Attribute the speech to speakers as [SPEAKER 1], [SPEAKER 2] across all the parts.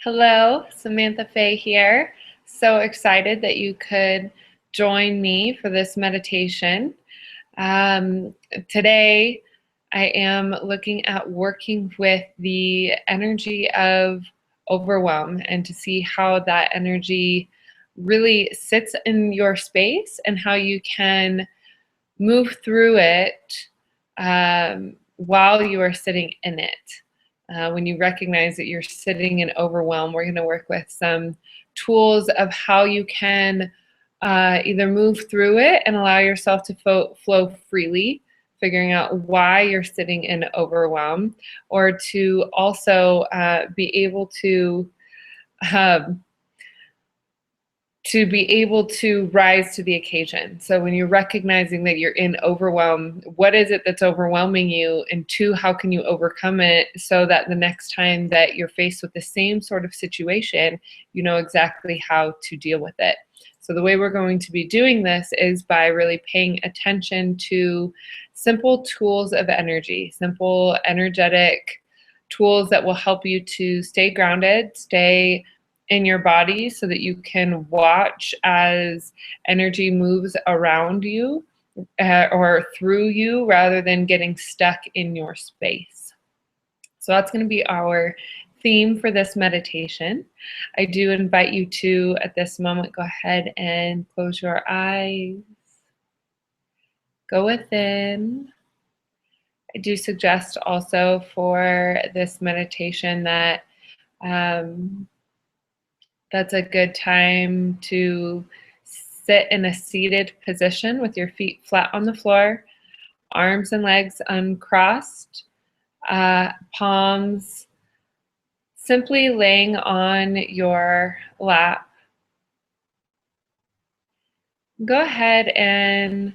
[SPEAKER 1] Hello, Samantha Faye here. So excited that you could join me for this meditation. Today, I am looking at working with the energy of overwhelm and to see how that energy really sits in your space and how you can move through it while you are sitting in it. When you recognize that you're sitting in overwhelm, we're going to work with some tools of how you can either move through it and allow yourself to flow freely, figuring out why you're sitting in overwhelm, or to also be able to rise to the occasion. So when you're recognizing that you're in overwhelm, what is it that's overwhelming you? And two, how can you overcome it so that the next time that you're faced with the same sort of situation, you know exactly how to deal with it. So the way we're going to be doing this is by really paying attention to simple tools of energy, simple energetic tools that will help you to stay grounded, stay in your body so that you can watch as energy moves around you or through you rather than getting stuck in your space. So that's going to be our theme for this meditation. I do invite you to, at this moment, go ahead and close your eyes. Go within. I do suggest also for this meditation that that's a good time to sit in a seated position with your feet flat on the floor, arms and legs uncrossed, palms simply laying on your lap. Go ahead and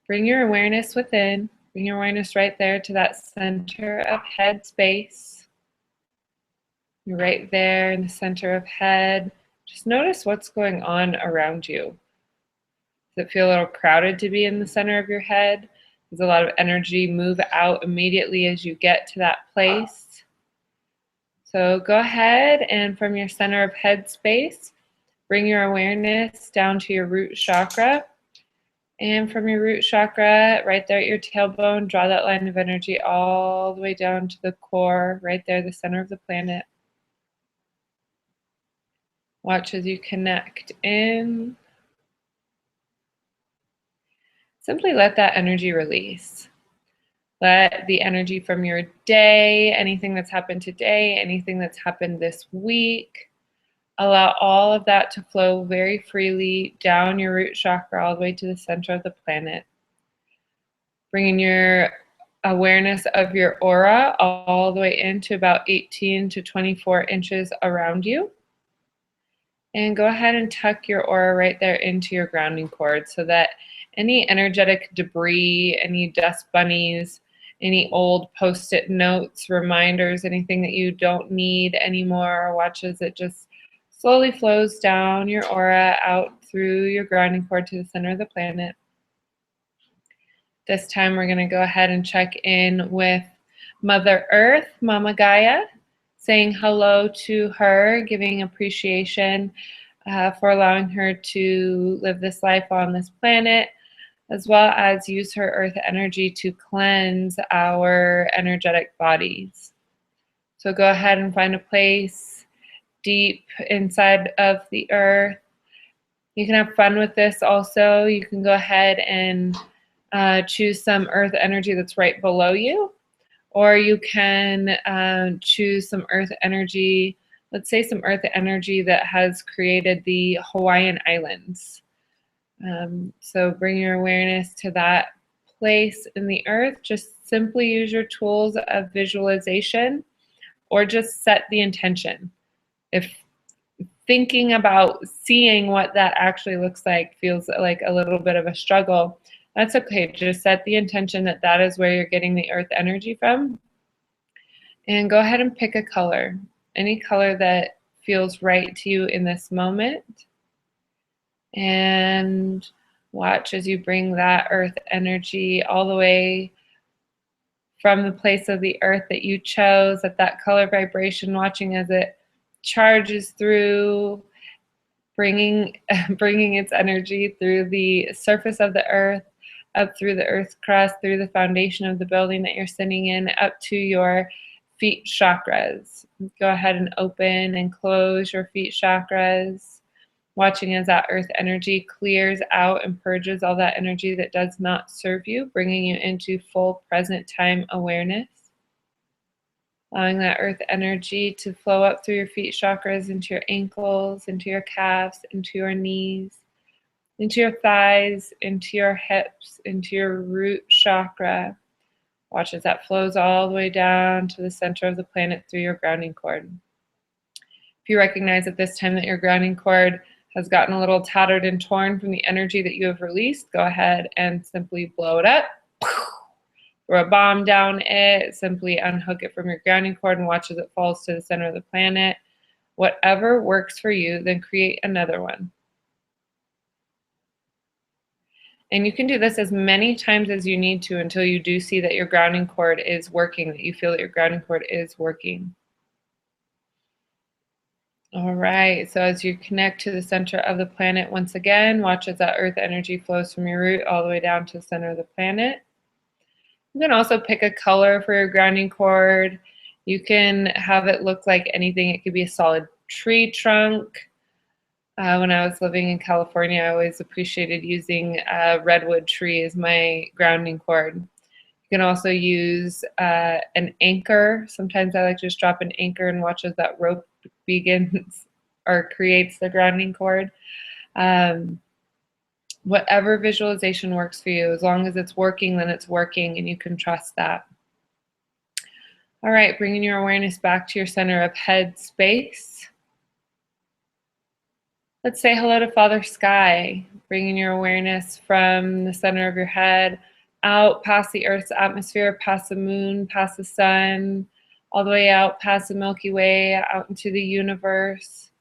[SPEAKER 1] bring your awareness within. Bring your awareness right there to that center of head space. You're right there in the center of head. Just notice what's going on around you. Does it feel a little crowded to be in the center of your head? Does a lot of energy move out immediately as you get to that place? So go ahead and from your center of head space, bring your awareness down to your root chakra. And from your root chakra, right there at your tailbone, draw that line of energy all the way down to the core, right there, the center of the planet. Watch as you connect in. Simply let that energy release. Let the energy from your day, anything that's happened today, anything that's happened this week, allow all of that to flow very freely down your root chakra all the way to the center of the planet. Bringing your awareness of your aura all the way into about 18 to 24 inches around you. And go ahead and tuck your aura right there into your grounding cord so that any energetic debris, any dust bunnies, any old post-it notes, reminders, anything that you don't need anymore, watch as it just slowly flows down your aura out through your grounding cord to the center of the planet. This time we're going to go ahead and check in with Mother Earth, Mama Gaia, saying hello to her, giving appreciation for allowing her to live this life on this planet, as well as use her earth energy to cleanse our energetic bodies. So go ahead and find a place deep inside of the earth. You can have fun with this also. You can go ahead and choose some earth energy that's right below you, or you can choose some earth energy, let's say some earth energy that has created the Hawaiian Islands. So bring your awareness to that place in the earth. Just simply use your tools of visualization or just set the intention. If thinking about seeing what that actually looks like feels like a little bit of a struggle, that's okay. Just set the intention that that is where you're getting the earth energy from. And go ahead and pick a color, any color that feels right to you in this moment. And watch as you bring that earth energy all the way from the place of the earth that you chose at that color vibration, watching as it charges through, bringing its energy through the surface of the earth, up through the earth's crust, through the foundation of the building that you're sitting in, up to your feet chakras. Go ahead and open and close your feet chakras, watching as that earth energy clears out and purges all that energy that does not serve you, bringing you into full present time awareness. Allowing that earth energy to flow up through your feet chakras, into your ankles, into your calves, into your knees, into your thighs, into your hips, into your root chakra. Watch as that flows all the way down to the center of the planet through your grounding cord. If you recognize at this time that your grounding cord has gotten a little tattered and torn from the energy that you have released, go ahead and simply blow it up. Throw a bomb down it, simply unhook it from your grounding cord and watch as it falls to the center of the planet. Whatever works for you, then create another one. And you can do this as many times as you need to until you do see that your grounding cord is working, that you feel that your grounding cord is working. All right, so as you connect to the center of the planet once again, watch as that earth energy flows from your root all the way down to the center of the planet. You can also pick a color for your grounding cord. You can have it look like anything. It could be a solid tree trunk. When I was living in California, I always appreciated using a redwood tree as my grounding cord. You can also use an anchor. Sometimes I like to just drop an anchor and watch as that rope begins or creates the grounding cord. Whatever visualization works for you, as long as it's working, then it's working, and you can trust that. All right, bringing your awareness back to your center of head space. Let's say hello to Father Sky, bringing your awareness from the center of your head out past the Earth's atmosphere, past the moon, past the sun, all the way out past the Milky Way, out into the universe.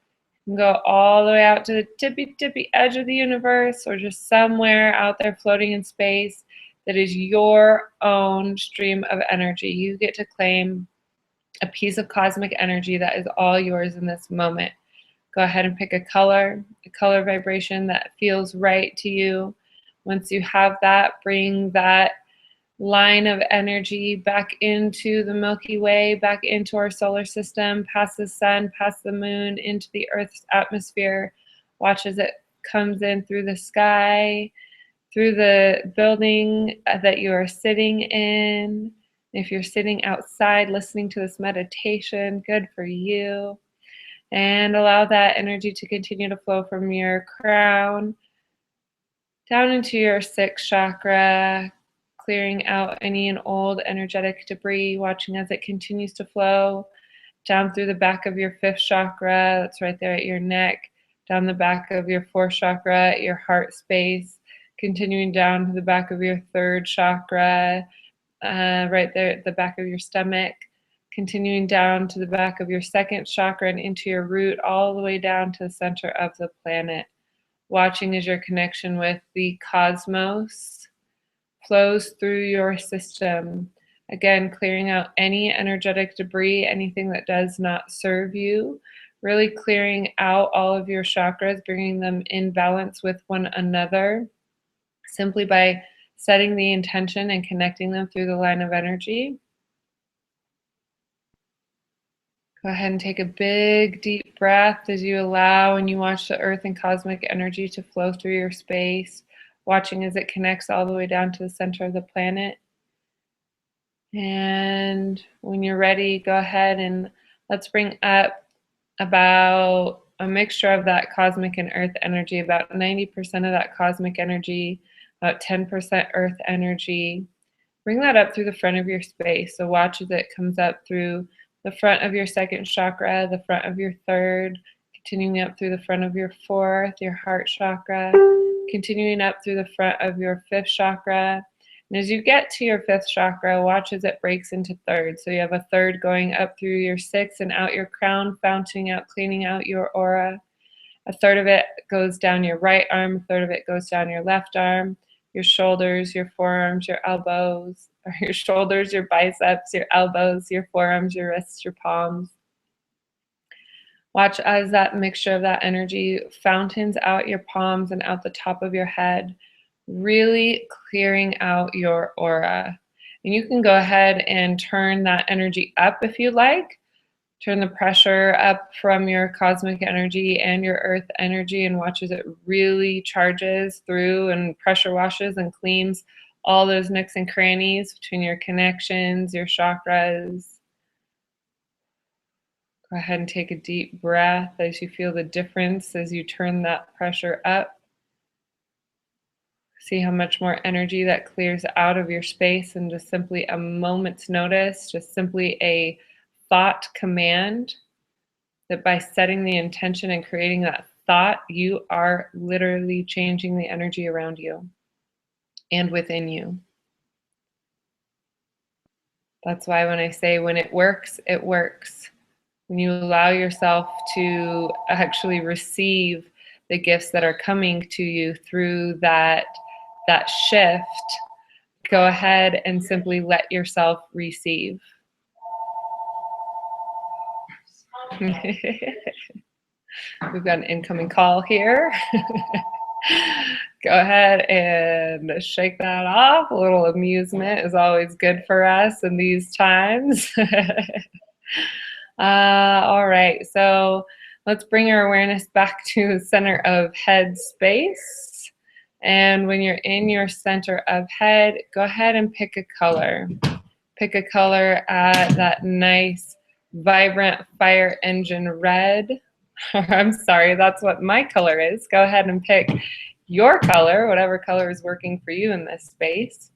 [SPEAKER 1] You can go all the way out to the tippy edge of the universe, or just somewhere out there floating in space that is your own stream of energy. You get to claim a piece of cosmic energy that is all yours in this moment. Go ahead and pick a color vibration that feels right to you. Once you have that, bring that line of energy back into the Milky Way, back into our solar system, past the sun, past the moon, into the Earth's atmosphere. Watch as it comes in through the sky, through the building that you are sitting in. If you're sitting outside listening to this meditation, good for you. And allow that energy to continue to flow from your crown down into your sixth chakra, clearing out any and old energetic debris, watching as it continues to flow down through the back of your fifth chakra, that's right there at your neck, down the back of your fourth chakra at your heart space, continuing down to the back of your third chakra, right there at the back of your stomach, continuing down to the back of your second chakra and into your root, all the way down to the center of the planet. Watching as your connection with the cosmos flows through your system. Again, clearing out any energetic debris, anything that does not serve you. Really clearing out all of your chakras, bringing them in balance with one another, simply by setting the intention and connecting them through the line of energy. Go ahead and take a big, deep breath as you allow and you watch the earth and cosmic energy to flow through your space, watching as it connects all the way down to the center of the planet. And when you're ready, go ahead and let's bring up about a mixture of that cosmic and earth energy, about 90% of that cosmic energy, about 10% earth energy. Bring that up through the front of your space. So watch as it comes up through the front of your second chakra, the front of your third, continuing up through the front of your fourth, your heart chakra, continuing up through the front of your fifth chakra. And as you get to your fifth chakra, watch as it breaks into thirds. So you have a third going up through your sixth and out your crown, fountaining out, cleaning out your aura. A third of it goes down your right arm, a third of it goes down your left arm, your shoulders, your forearms, your elbows, or your shoulders, your biceps, your elbows, your forearms, your wrists, your palms. Watch as that mixture of that energy fountains out your palms and out the top of your head, really clearing out your aura. And you can go ahead and turn that energy up if you like. Turn the pressure up from your cosmic energy and your earth energy, and watch as it really charges through and pressure washes and cleans all those nooks and crannies between your connections, your chakras. Go ahead and take a deep breath as you feel the difference as you turn that pressure up. See how much more energy that clears out of your space in just simply a moment's notice, just simply a thought command, that by setting the intention and creating that thought, you are literally changing the energy around you and within you. That's why when I say when it works, it works. When you allow yourself to actually receive the gifts that are coming to you through that shift, go ahead and simply let yourself receive. We've got an incoming call here. Go ahead and shake that off. A little amusement is always good for us in these times. All right, so let's bring our awareness back to the center of head space. And when you're in your center of head, go ahead and pick a color. Pick a color at that nice, vibrant fire engine red. I'm sorry, that's what my color is. Go ahead and pick your color, whatever color is working for you in this space.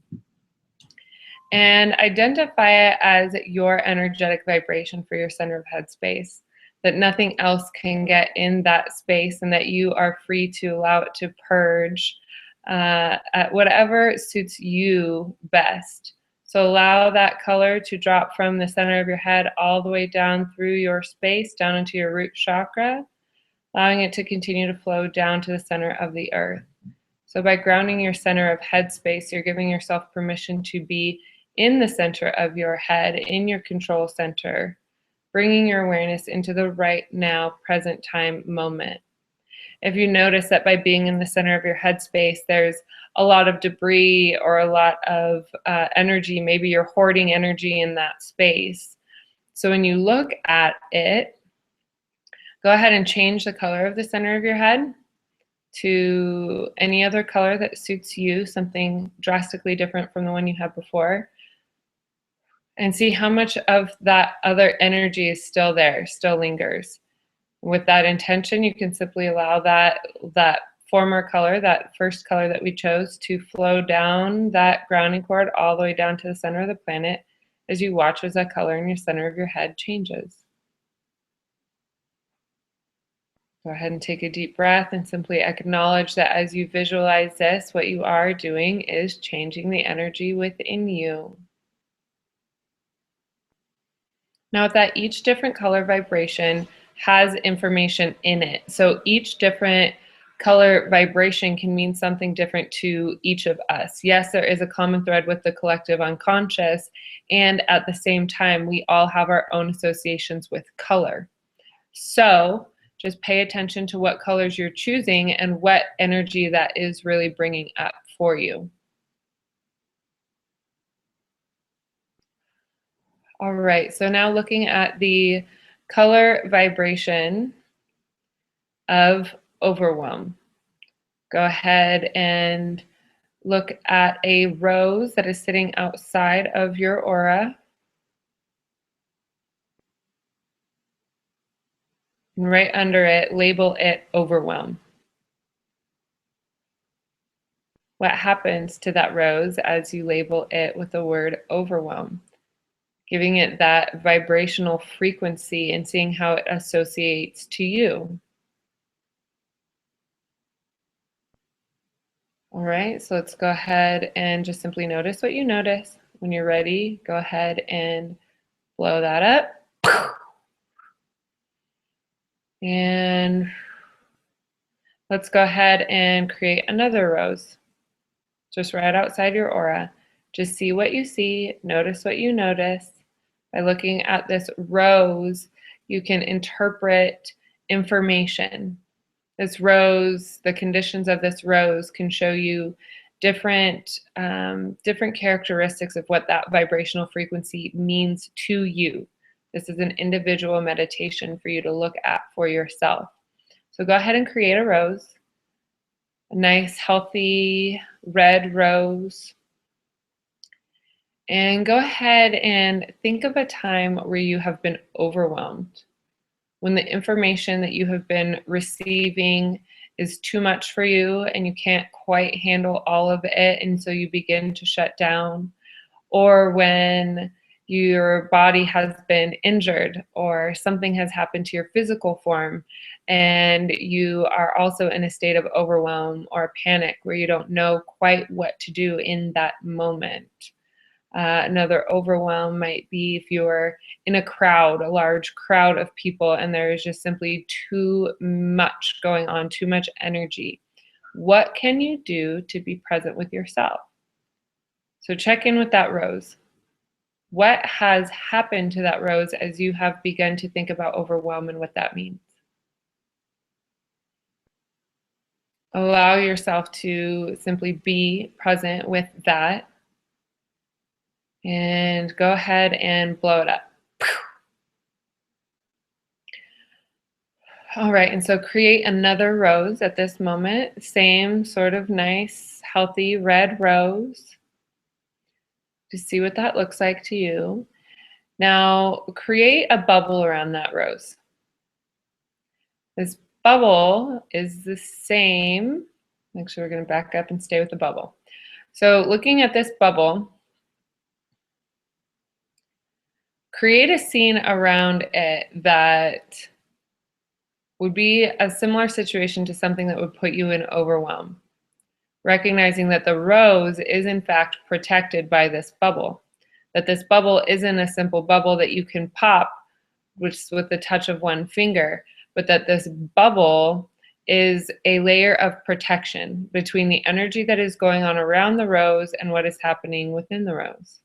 [SPEAKER 1] And identify it as your energetic vibration for your center of head space, that nothing else can get in that space and that you are free to allow it to purge at whatever suits you best. So allow that color to drop from the center of your head all the way down through your space, down into your root chakra, allowing it to continue to flow down to the center of the earth. So by grounding your center of head space, you're giving yourself permission to be in the center of your head, in your control center, bringing your awareness into the right now, present time moment. If you notice that by being in the center of your head space, there's a lot of debris or a lot of energy, maybe you're hoarding energy in that space. So when you look at it, go ahead and change the color of the center of your head to any other color that suits you, something drastically different from the one you had before. And see how much of that other energy is still there, still lingers. With that intention, you can simply allow that former color, that first color that we chose, to flow down that grounding cord all the way down to the center of the planet as you watch as that color in your center of your head changes. Go ahead and take a deep breath and simply acknowledge that as you visualize this, what you are doing is changing the energy within you. Now that each different color vibration has information in it. So each different color vibration can mean something different to each of us. Yes, there is a common thread with the collective unconscious, and at the same time, we all have our own associations with color. So just pay attention to what colors you're choosing and what energy that is really bringing up for you. All right, so now looking at the color vibration of overwhelm. Go ahead and look at a rose that is sitting outside of your aura. And right under it, label it overwhelm. What happens to that rose as you label it with the word overwhelm? Giving it that vibrational frequency and seeing how it associates to you. All right, so let's go ahead and just simply notice what you notice. When you're ready, go ahead and blow that up. And let's go ahead and create another rose, just right outside your aura. Just see what you see, notice what you notice. By looking at this rose, you can interpret information. This rose, the conditions of this rose can show you different characteristics of what that vibrational frequency means to you. This is an individual meditation for you to look at for yourself. So go ahead and create a rose, a nice, healthy red rose. And go ahead and think of a time where you have been overwhelmed, when the information that you have been receiving is too much for you and you can't quite handle all of it, and so you begin to shut down, or when your body has been injured or something has happened to your physical form and you are also in a state of overwhelm or panic where you don't know quite what to do in that moment. Another overwhelm might be if you're in a crowd, a large crowd of people, and there is just simply too much going on, too much energy. What can you do to be present with yourself? So check in with that rose. What has happened to that rose as you have begun to think about overwhelm and what that means? Allow yourself to simply be present with that. And go ahead and blow it up. All right, and so create another rose at this moment. Same sort of nice, healthy red rose. Just see what that looks like to you. Now create a bubble around that rose. This bubble is the same. Actually, we're going to back up and stay with the bubble. So looking at this bubble, create a scene around it that would be a similar situation to something that would put you in overwhelm. Recognizing that the rose is in fact protected by this bubble, that this bubble isn't a simple bubble that you can pop with the touch of one finger, but that this bubble is a layer of protection between the energy that is going on around the rose and what is happening within the rose.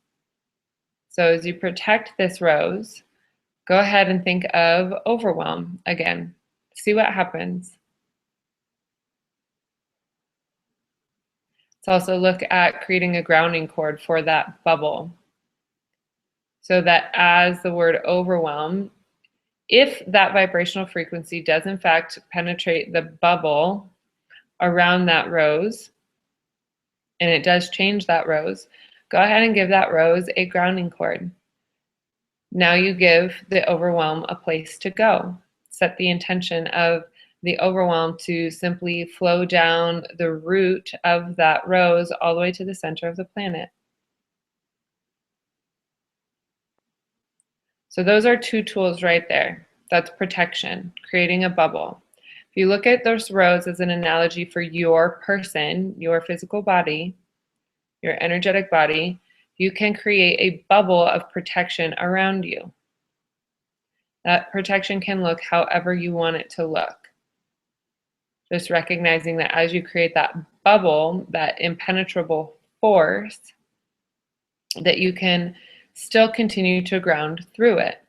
[SPEAKER 1] So as you protect this rose, go ahead and think of overwhelm again. See what happens. Let's also look at creating a grounding cord for that bubble, so that as the word overwhelm, if that vibrational frequency does in fact penetrate the bubble around that rose, and it does change that rose, go ahead and give that rose a grounding cord. Now you give the overwhelm a place to go. Set the intention of the overwhelm to simply flow down the root of that rose all the way to the center of the planet. So those are two tools right there. That's protection, creating a bubble. If you look at this rose as an analogy for your person, your physical body, your energetic body, you can create a bubble of protection around you. That protection can look however you want it to look. Just recognizing that as you create that bubble, that impenetrable force, that you can still continue to ground through it.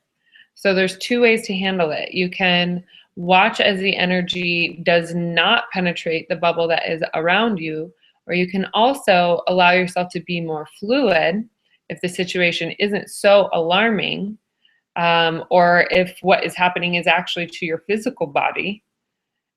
[SPEAKER 1] So there's two ways to handle it. You can watch as the energy does not penetrate the bubble that is around you, or you can also allow yourself to be more fluid if the situation isn't so alarming, or if what is happening is actually to your physical body,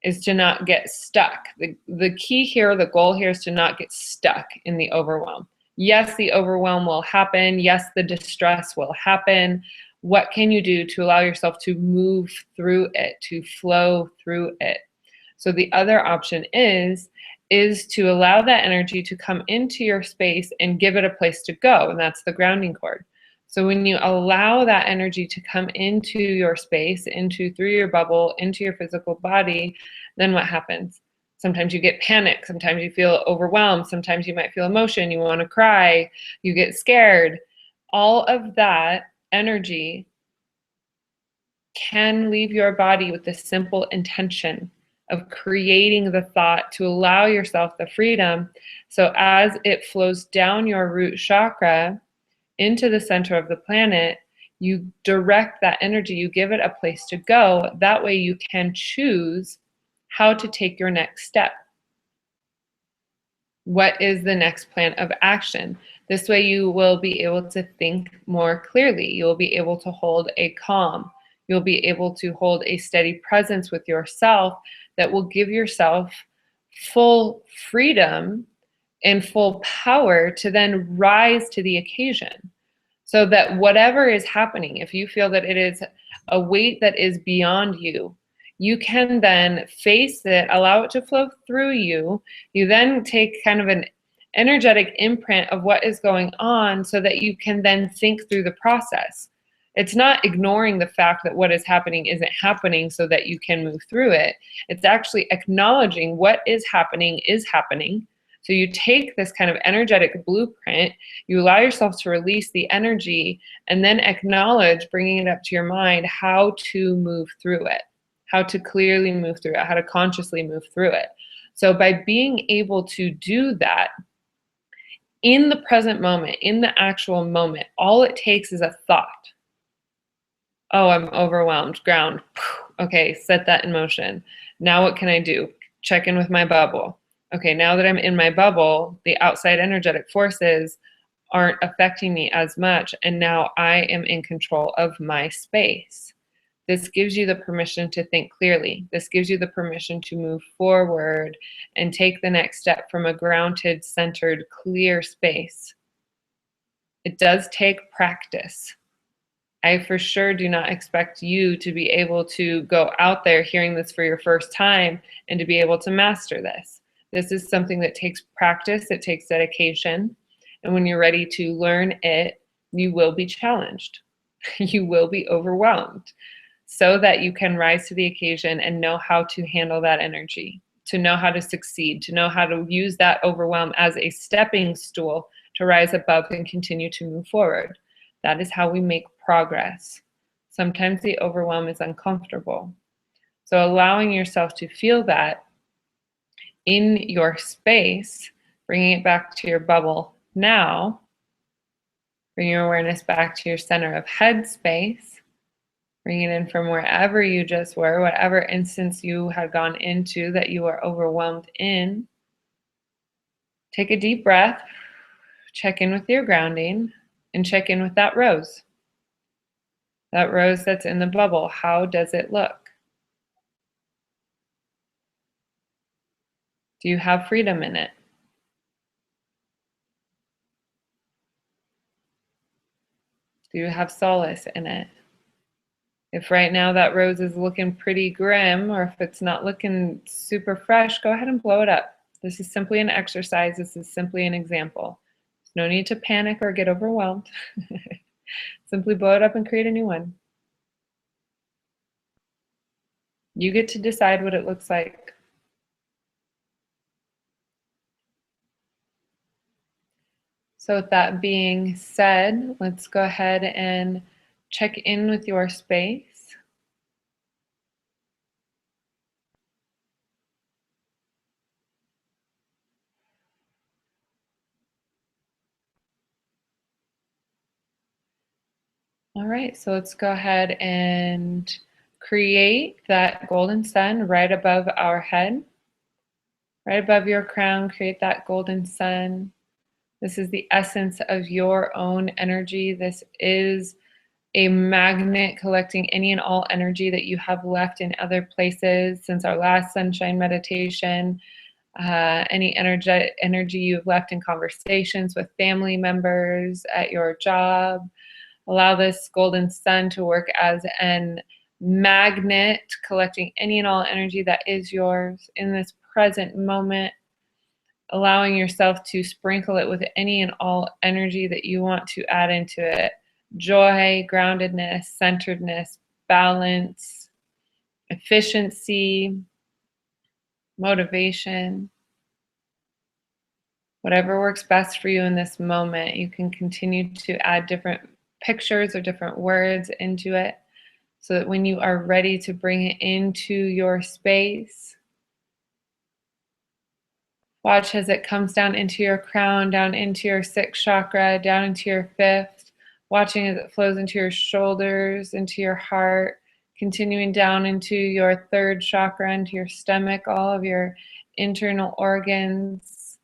[SPEAKER 1] is to not get stuck. The key here, the goal here is to not get stuck in the overwhelm. Yes, the overwhelm will happen. Yes, the distress will happen. What can you do to allow yourself to move through it, to flow through it? So the other option is to allow that energy to come into your space and give it a place to go, and that's the grounding cord. So when you allow that energy to come into your space, through your bubble, into your physical body, then what happens? Sometimes you get panic, sometimes you feel overwhelmed, sometimes you might feel emotion, you want to cry, you get scared. All of that energy can leave your body with the simple intention of creating the thought to allow yourself the freedom. So as it flows down your root chakra into the center of the planet, You direct that energy, you give it a place to go. That way you can choose how to take your next step. What is the next plan of action? This way you will be able to think more clearly. You'll be able to hold a calm. You'll be able to hold a steady presence with yourself that will give yourself full freedom and full power to then rise to the occasion. So that whatever is happening, if you feel that it is a weight that is beyond you, you can then face it, allow it to flow through you. You then take kind of an energetic imprint of what is going on so that you can then think through the process. It's not ignoring the fact that what is happening isn't happening so that you can move through it. It's actually acknowledging what is happening is happening. So you take this kind of energetic blueprint, you allow yourself to release the energy, and then acknowledge, bringing it up to your mind, how to move through it, how to clearly move through it, how to consciously move through it. So by being able to do that in the present moment, in the actual moment, all it takes is a thought. Oh, I'm overwhelmed, ground. Okay, set that in motion. Now what can I do? Check in with my bubble. Okay, now that I'm in my bubble, the outside energetic forces aren't affecting me as much, and now I am in control of my space. This gives you the permission to think clearly. This gives you the permission to move forward and take the next step from a grounded, centered, clear space. It does take practice. I for sure do not expect you to be able to go out there hearing this for your first time and to be able to master this. This is something that takes practice, it takes dedication, and when you're ready to learn it, you will be challenged. You will be overwhelmed so that you can rise to the occasion and know how to handle that energy, to know how to succeed, to know how to use that overwhelm as a stepping stool to rise above and continue to move forward. That is how we make progress. Sometimes the overwhelm is uncomfortable. So allowing yourself to feel that in your space, bringing it back to your bubble now, bring your awareness back to your center of head space, bring it in from wherever you just were, whatever instance you had gone into that you are overwhelmed in. Take a deep breath, check in with your grounding, and check in with that rose. That rose that's in the bubble, how does it look? Do you have freedom in it? Do you have solace in it? If right now that rose is looking pretty grim, or if it's not looking super fresh, go ahead and blow it up. This is simply an exercise. This is simply an example. There's no need to panic or get overwhelmed. Simply blow it up and create a new one. You get to decide what it looks like. So with that being said, let's go ahead and check in with your space. All right, so let's go ahead and create that golden sun right above our head. Right above your crown, create that golden sun. This is the essence of your own energy. This is a magnet collecting any and all energy that you have left in other places since our last sunshine meditation. Any energy you've left in conversations with family members, at your job. Allow this golden sun to work as an magnet, collecting any and all energy that is yours in this present moment, allowing yourself to sprinkle it with any and all energy that you want to add into it. Joy, groundedness, centeredness, balance, efficiency, motivation. Whatever works best for you in this moment, you can continue to add different pictures or different words into it so that when you are ready to bring it into your space, watch as it comes down into your crown, down into your sixth chakra, down into your fifth, watching as it flows into your shoulders, into your heart, continuing down into your third chakra, into your stomach, all of your internal organs,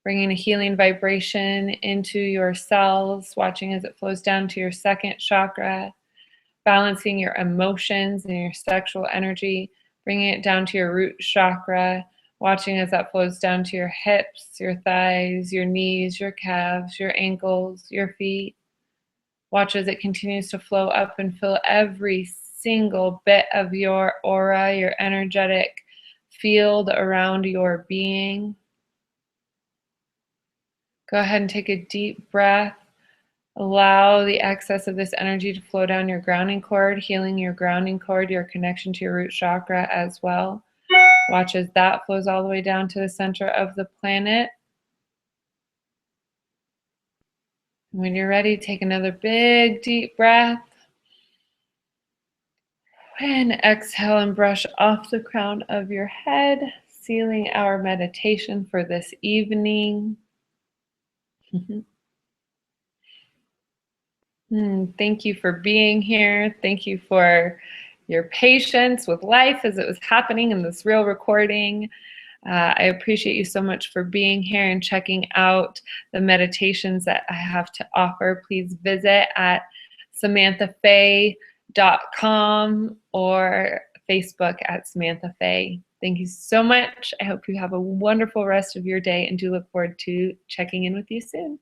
[SPEAKER 1] bringing a healing vibration into your cells, watching as it flows down to your second chakra, balancing your emotions and your sexual energy, bringing it down to your root chakra, watching as that flows down to your hips, your thighs, your knees, your calves, your ankles, your feet. Watch as it continues to flow up and fill every single bit of your aura, your energetic field around your being. Go ahead and take a deep breath. Allow the excess of this energy to flow down your grounding cord, healing your grounding cord, your connection to your root chakra as well. Watch as that flows all the way down to the center of the planet. When you're ready, take another big, deep breath. And exhale and brush off the crown of your head, sealing our meditation for this evening. Thank you for being here. Thank you for your patience with life as it was happening in this real recording. I appreciate you so much for being here and checking out the meditations that I have to offer. Please visit at SamanthaFaye.com or Facebook at Samantha Faye. Thank you so much. I hope you have a wonderful rest of your day and do look forward to checking in with you soon.